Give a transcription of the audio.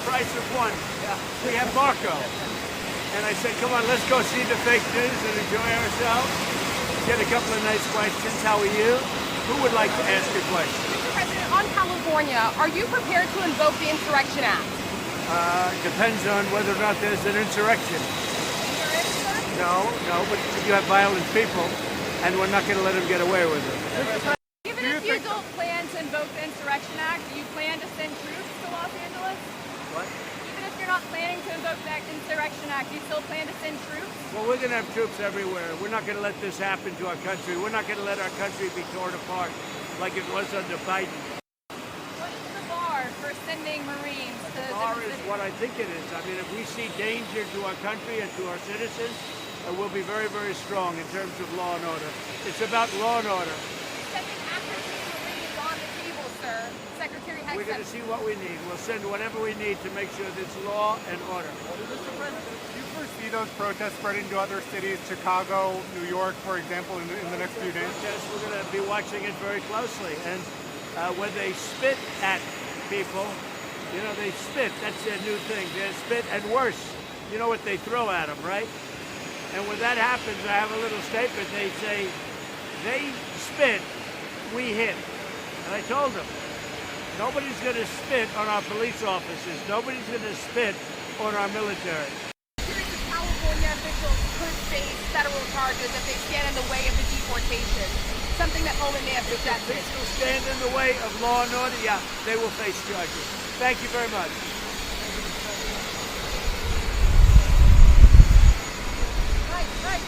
price of one. We have Marco. And I said, come on, let's go see the fake news and enjoy ourselves. Get a couple of nice questions. How are you? Who would like to ask a question? Mr. President, on California, are you prepared to invoke the Insurrection Act? Depends on whether or not there's an insurrection. There is, sir? No, but you have violent people, and we're not going to let them get away with it. Even if you don't plan to invoke the Insurrection Act, do you plan to send troops to Los Angeles? What? Even if you're not planning to invoke the Insurrection Act, do you still plan to send troops? Well, we're going to have troops everywhere. We're not going to let this happen to our country. We're not going to let our country be torn apart like it was under Biden. What is the bar for sending Marines to The bar is what I think it is. I mean, if we see danger to our country and to our citizens, we'll be very, very strong in terms of law and order. It's about law and order. Sending active duty Marines on the table, sir. Secretary Hegseth. We're going to see what we need. We'll send whatever we need to make sure there's law and order. Mr. President, do you foresee those protests spreading to other cities, Chicago, New York, for example, in the next few days? Yes, we're going to be watching it very closely. And when they spit at people, you know, they spit. That's their new thing. They spit, and worse, you know what they throw at them, right? And when that happens, I have a little statement. They say, they spit, we hit. And I told them, nobody's going to spit on our police officers. Nobody's going to spit on our military. Series of California officials could face federal charges if they stand in the way of the deportation. Something that Holman may have suggested. If they stand in the way of law and order, yeah, they will face charges. Thank you very much. Right.